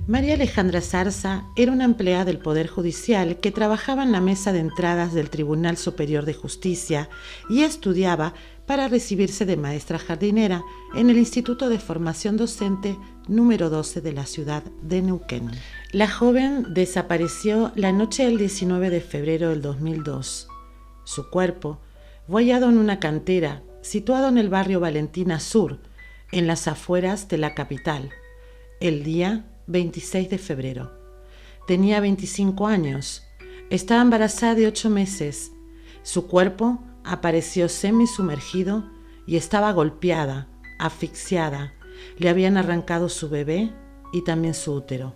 María Alejandra Zarza era una empleada del Poder Judicial que trabajaba en la mesa de entradas del Tribunal Superior de Justicia y estudiaba para recibirse de maestra jardinera en el Instituto de Formación Docente número 12 de la ciudad de Neuquén. La joven desapareció la noche del 19 de febrero del 2002. Su cuerpo fue hallado en una cantera situado en el barrio Valentina Sur, en las afueras de la capital, el día 26 de febrero. Tenía 25 años. Estaba embarazada de 8 meses. Su cuerpo apareció semisumergido y estaba golpeada, asfixiada. Le habían arrancado su bebé y también su útero.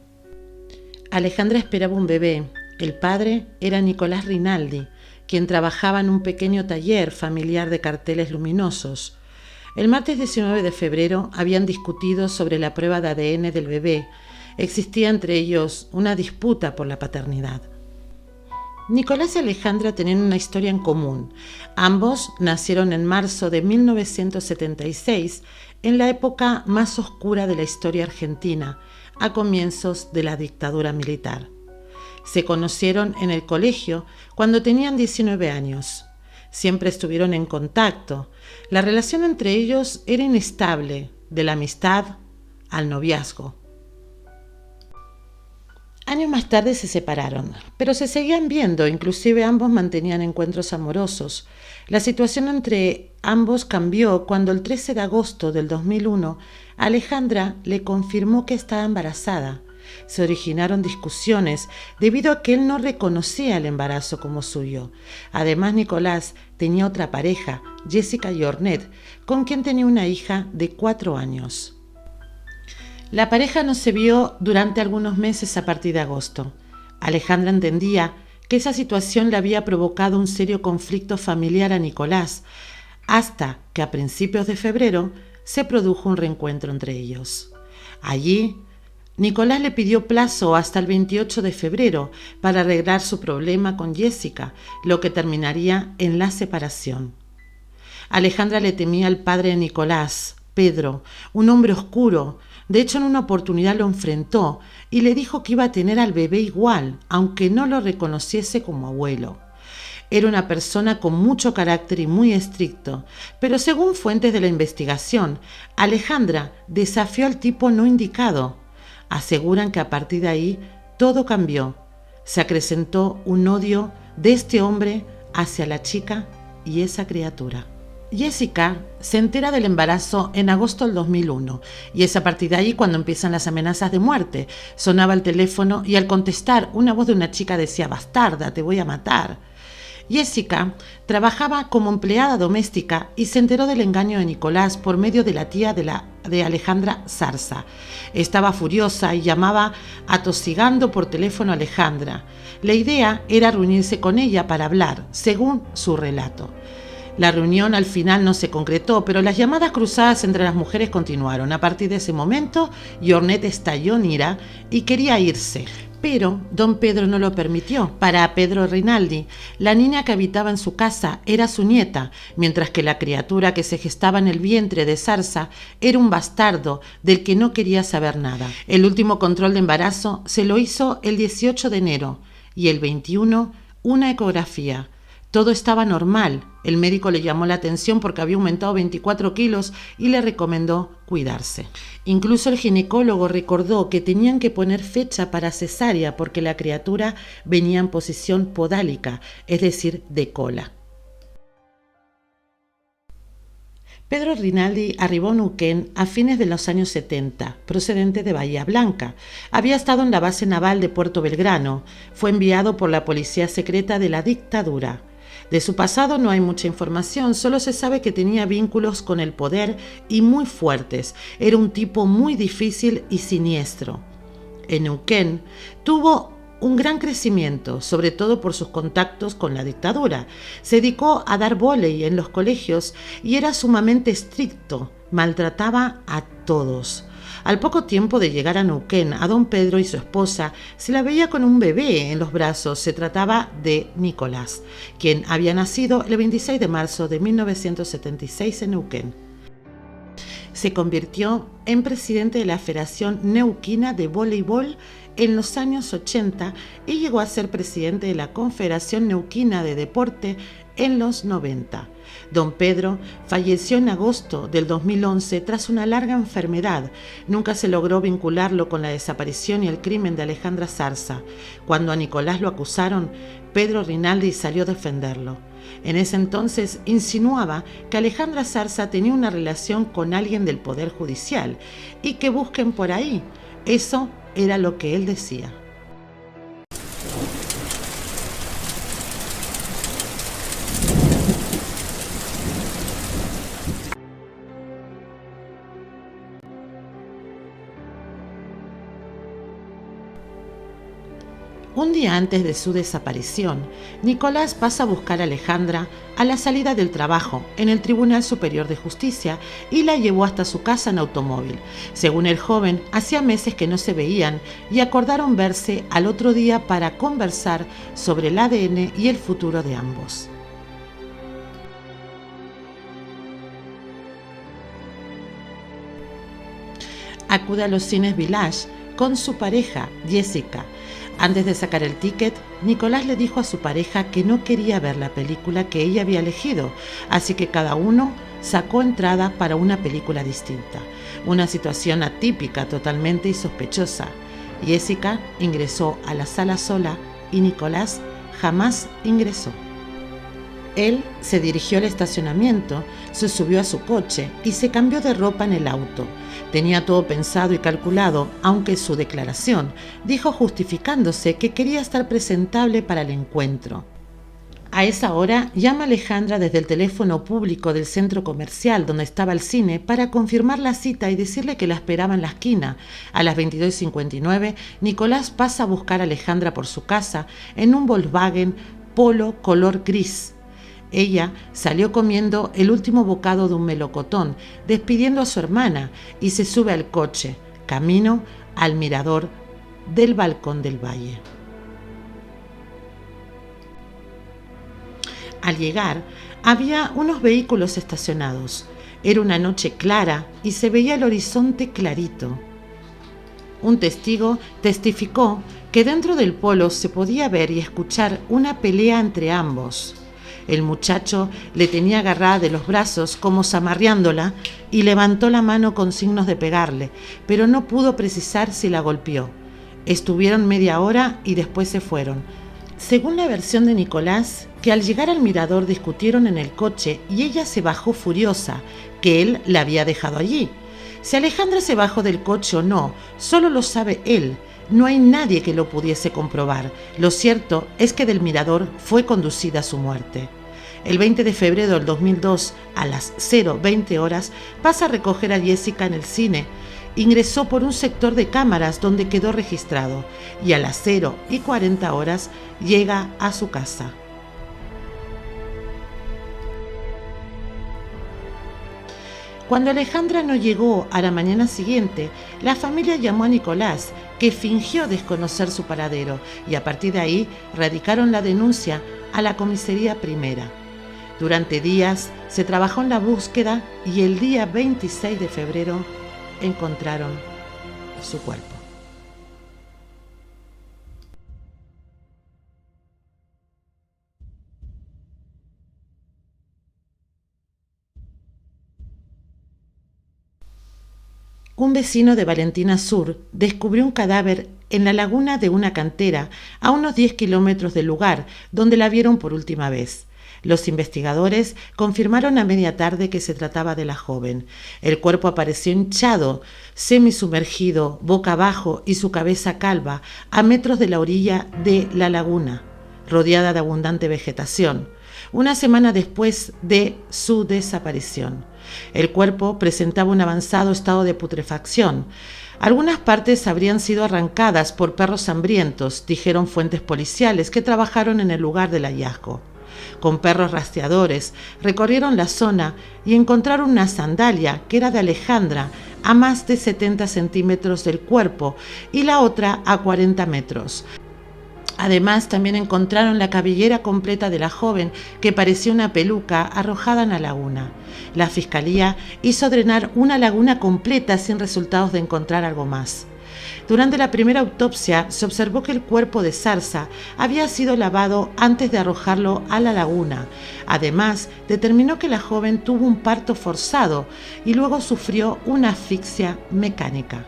Alejandra esperaba un bebé. El padre era Nicolás Rinaldi, quien trabajaba en un pequeño taller familiar de carteles luminosos. El martes 19 de febrero habían discutido sobre la prueba de ADN del bebé. Existía entre ellos una disputa por la paternidad. Nicolás y Alejandra tenían una historia en común. Ambos nacieron en marzo de 1976, en la época más oscura de la historia argentina, a comienzos de la dictadura militar. Se conocieron en el colegio cuando tenían 19 años. Siempre estuvieron en contacto. La relación entre ellos era inestable, de la amistad al noviazgo. Años más tarde se separaron, pero se seguían viendo, inclusive ambos mantenían encuentros amorosos. La situación entre ambos cambió cuando el 13 de agosto del 2001 Alejandra le confirmó que estaba embarazada. Se originaron discusiones debido a que él no reconocía el embarazo como suyo. Además, Nicolás tenía otra pareja, Jessica Jornet, con quien tenía una hija de 4 años. La pareja no se vio durante algunos meses a partir de agosto. Alejandra entendía que esa situación le había provocado un serio conflicto familiar a Nicolás, hasta que a principios de febrero se produjo un reencuentro entre ellos. Allí, Nicolás le pidió plazo hasta el 28 de febrero para arreglar su problema con Jessica, lo que terminaría en la separación. Alejandra le temía al padre de Nicolás, Pedro, un hombre oscuro. De hecho, en una oportunidad lo enfrentó y le dijo que iba a tener al bebé igual, aunque no lo reconociese como abuelo. Era una persona con mucho carácter y muy estricto, pero según fuentes de la investigación, Alejandra desafió al tipo no indicado. Aseguran que a partir de ahí todo cambió. Se acrecentó un odio de este hombre hacia la chica y esa criatura. Jessica se entera del embarazo en agosto del 2001 y es a partir de ahí cuando empiezan las amenazas de muerte. Sonaba el teléfono y al contestar una voz de una chica decía: «Bastarda, te voy a matar». Jessica trabajaba como empleada doméstica y se enteró del engaño de Nicolás por medio de la tía de Alejandra Zarza. Estaba furiosa y llamaba atosigando por teléfono a Alejandra. La idea era reunirse con ella para hablar, según su relato. La reunión al final no se concretó, pero las llamadas cruzadas entre las mujeres continuaron. A partir de ese momento, Jornet estalló en ira y quería irse. Pero don Pedro no lo permitió. Para Pedro Rinaldi, la niña que habitaba en su casa era su nieta, mientras que la criatura que se gestaba en el vientre de Zarza era un bastardo del que no quería saber nada. El último control de embarazo se lo hizo el 18 de enero y el 21 una ecografía. Todo estaba normal. El médico le llamó la atención porque había aumentado 24 kilos y le recomendó cuidarse. Incluso el ginecólogo recordó que tenían que poner fecha para cesárea porque la criatura venía en posición podálica, es decir, de cola. Pedro Rinaldi arribó a Neuquén a fines de los años 70, procedente de Bahía Blanca. Había estado en la base naval de Puerto Belgrano. Fue enviado por la policía secreta de la dictadura. De su pasado no hay mucha información, solo se sabe que tenía vínculos con el poder y muy fuertes. Era un tipo muy difícil y siniestro. En Neuquén tuvo un gran crecimiento, sobre todo por sus contactos con la dictadura. Se dedicó a dar vóley en los colegios y era sumamente estricto, maltrataba a todos. Al poco tiempo de llegar a Neuquén, a don Pedro y su esposa se la veía con un bebé en los brazos. Se trataba de Nicolás, quien había nacido el 26 de marzo de 1976 en Neuquén. se convirtió en presidente de la Federación Neuquina de Voleibol en los años 80 y llegó a ser presidente de la Confederación Neuquina de Deporte en los 90. Don Pedro falleció en agosto del 2011 tras una larga enfermedad. Nunca se logró vincularlo con la desaparición y el crimen de Alejandra Zarza. Cuando a Nicolás lo acusaron, Pedro Rinaldi salió a defenderlo. En ese entonces insinuaba que Alejandra Zarza tenía una relación con alguien del Poder Judicial y que busquen por ahí. Eso era lo que él decía. Un día antes de su desaparición, Nicolás pasa a buscar a Alejandra a la salida del trabajo en el Tribunal Superior de Justicia y la llevó hasta su casa en automóvil. Según el joven, hacía meses que no se veían y acordaron verse al otro día para conversar sobre el ADN y el futuro de ambos. Acude a los cines Village con su pareja, Jessica. Antes de sacar el ticket, Nicolás le dijo a su pareja que no quería ver la película que ella había elegido, así que cada uno sacó entrada para una película distinta. Una situación atípica totalmente y sospechosa. Jessica ingresó a la sala sola y Nicolás jamás ingresó. Él se dirigió al estacionamiento, se subió a su coche y se cambió de ropa en el auto. Tenía todo pensado y calculado, aunque su declaración dijo justificándose que quería estar presentable para el encuentro. A esa hora llama Alejandra desde el teléfono público del centro comercial donde estaba el cine para confirmar la cita y decirle que la esperaba en la esquina. A las 22:59, Nicolás pasa a buscar a Alejandra por su casa en un Volkswagen Polo color gris. Ella salió comiendo el último bocado de un melocotón, despidiendo a su hermana, y se sube al coche, camino al mirador del Balcón del Valle. Al llegar, había unos vehículos estacionados. Era una noche clara y se veía el horizonte clarito. Un testigo testificó que dentro del polo se podía ver y escuchar una pelea entre ambos. El muchacho le tenía agarrada de los brazos como zamarreándola y levantó la mano con signos de pegarle, pero no pudo precisar si la golpeó. Estuvieron media hora y después se fueron. Según la versión de Nicolás, que al llegar al mirador discutieron en el coche y ella se bajó furiosa, que él la había dejado allí. Si Alejandra se bajó del coche o no, solo lo sabe él. No hay nadie que lo pudiese comprobar. Lo cierto es que del mirador fue conducida a su muerte. El 20 de febrero del 2002, a las 0:20 horas, pasa a recoger a Jessica en el cine. Ingresó por un sector de cámaras donde quedó registrado y a las 0:40 horas llega a su casa. Cuando Alejandra no llegó a la mañana siguiente, la familia llamó a Nicolás, que fingió desconocer su paradero, y a partir de ahí radicaron la denuncia a la comisaría primera. Durante días se trabajó en la búsqueda y el día 26 de febrero encontraron su cuerpo. Un vecino de Valentina Sur descubrió un cadáver en la laguna de una cantera a unos 10 kilómetros del lugar donde la vieron por última vez. Los investigadores confirmaron a media tarde que se trataba de la joven. El cuerpo apareció hinchado, semisumergido, boca abajo y su cabeza calva, a metros de la orilla de la laguna, rodeada de abundante vegetación, una semana después de su desaparición. El cuerpo presentaba un avanzado estado de putrefacción. Algunas partes habrían sido arrancadas por perros hambrientos, dijeron fuentes policiales que trabajaron en el lugar del hallazgo. Con perros rastreadores recorrieron la zona y encontraron una sandalia que era de Alejandra a más de 70 centímetros del cuerpo y la otra a 40 metros. Además, también encontraron la cabellera completa de la joven, que parecía una peluca, arrojada en la laguna. La fiscalía hizo drenar una laguna completa sin resultados de encontrar algo más. Durante la primera autopsia se observó que el cuerpo de Zarza había sido lavado antes de arrojarlo a la laguna. Además, determinó que la joven tuvo un parto forzado y luego sufrió una asfixia mecánica.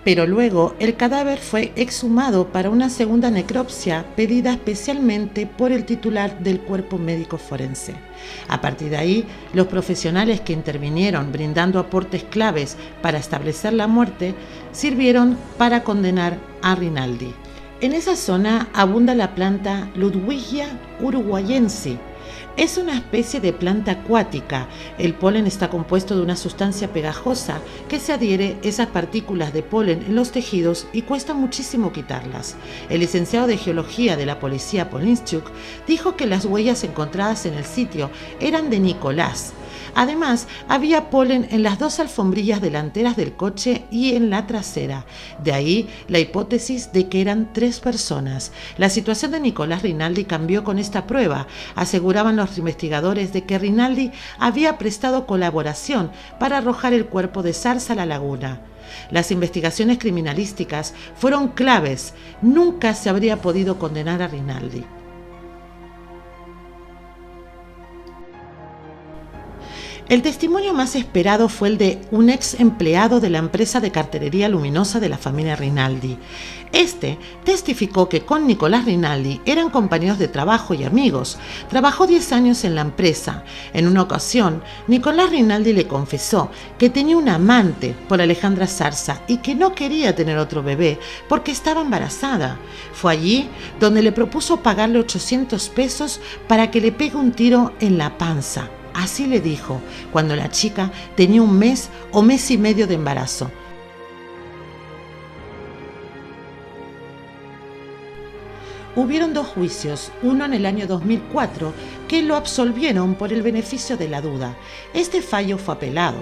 Pero luego el cadáver fue exhumado para una segunda necropsia pedida especialmente por el titular del cuerpo médico forense. A partir de ahí, los profesionales que intervinieron brindando aportes claves para establecer la muerte sirvieron para condenar a Rinaldi. En esa zona abunda la planta Ludwigia uruguayensis. Es una especie de planta acuática. El polen está compuesto de una sustancia pegajosa que se adhiere a esas partículas de polen en los tejidos y cuesta muchísimo quitarlas. El licenciado de Geología de la policía Polinschuk dijo que las huellas encontradas en el sitio eran de Nicolás. Además, había polen en las dos alfombrillas delanteras del coche y en la trasera. De ahí la hipótesis de que eran 3 personas. La situación de Nicolás Rinaldi cambió con esta prueba. Aseguraban los investigadores de que Rinaldi había prestado colaboración para arrojar el cuerpo de Zarza a la laguna. Las investigaciones criminalísticas fueron claves. Nunca se habría podido condenar a Rinaldi. El testimonio más esperado fue el de un ex empleado de la empresa de cartelería luminosa de la familia Rinaldi. Este testificó que con Nicolás Rinaldi eran compañeros de trabajo y amigos. Trabajó 10 años en la empresa. En una ocasión, Nicolás Rinaldi le confesó que tenía un amante por Alejandra Zarza y que no quería tener otro bebé porque estaba embarazada. Fue allí donde le propuso pagarle 800 pesos para que le pegue un tiro en la panza. Así le dijo, cuando la chica tenía 1 mes o mes y medio de embarazo. Hubieron 2 juicios, uno en el año 2004, que lo absolvieron por el beneficio de la duda. Este fallo fue apelado.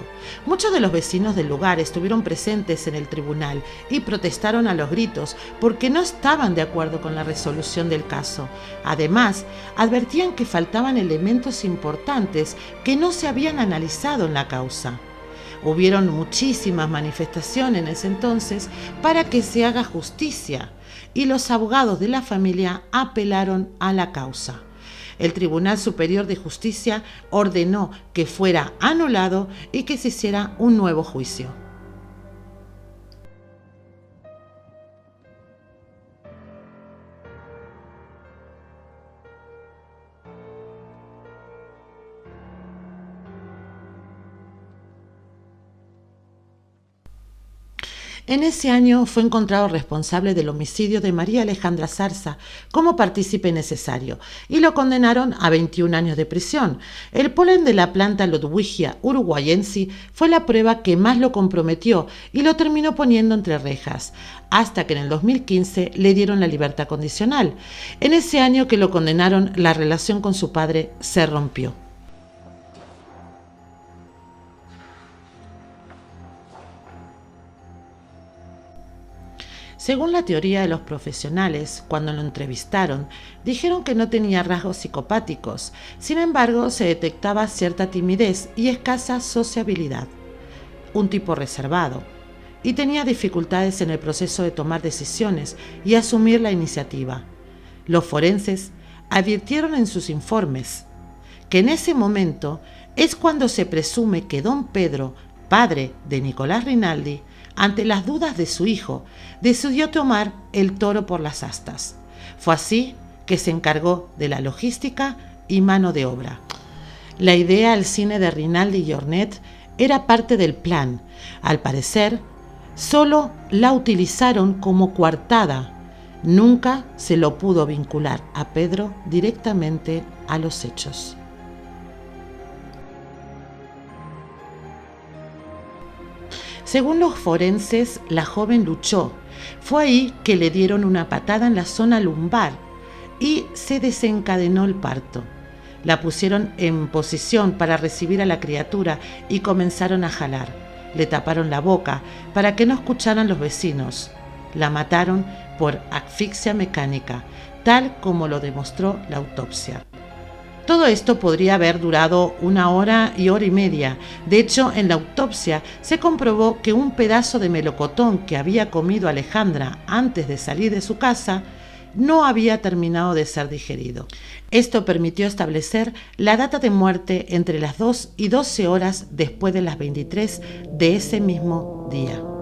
Muchos de los vecinos del lugar estuvieron presentes en el tribunal y protestaron a los gritos porque no estaban de acuerdo con la resolución del caso. Además, advertían que faltaban elementos importantes que no se habían analizado en la causa. Hubieron muchísimas manifestaciones en ese entonces para que se haga justicia, y los abogados de la familia apelaron a la causa. El Tribunal Superior de Justicia ordenó que fuera anulado y que se hiciera un nuevo juicio. En ese año fue encontrado responsable del homicidio de María Alejandra Zarza como partícipe necesario y lo condenaron a 21 años de prisión. El polen de la planta Ludwigia uruguayensis fue la prueba que más lo comprometió y lo terminó poniendo entre rejas, hasta que en el 2015 le dieron la libertad condicional. En ese año que lo condenaron, la relación con su padre se rompió. Según la teoría de los profesionales, cuando lo entrevistaron, dijeron que no tenía rasgos psicopáticos. Sin embargo, se detectaba cierta timidez y escasa sociabilidad. Un tipo reservado. Y tenía dificultades en el proceso de tomar decisiones y asumir la iniciativa. Los forenses advirtieron en sus informes que en ese momento es cuando se presume que don Pedro, padre de Nicolás Rinaldi, ante las dudas de su hijo, decidió tomar el toro por las astas. Fue así que se encargó de la logística y mano de obra. La idea del cine de Rinaldi y Jornet era parte del plan. Al parecer, solo la utilizaron como coartada. Nunca se lo pudo vincular a Pedro directamente a los hechos. Según los forenses, la joven luchó. Fue ahí que le dieron una patada en la zona lumbar y se desencadenó el parto. La pusieron en posición para recibir a la criatura y comenzaron a jalar. Le taparon la boca para que no escucharan los vecinos. la mataron por asfixia mecánica, tal como lo demostró la autopsia. Todo esto podría haber durado 1 hora y hora y media. De hecho, en la autopsia se comprobó que un pedazo de melocotón que había comido Alejandra antes de salir de su casa no había terminado de ser digerido. Esto permitió establecer la data de muerte entre las 2 y 12 horas después de las 23 de ese mismo día.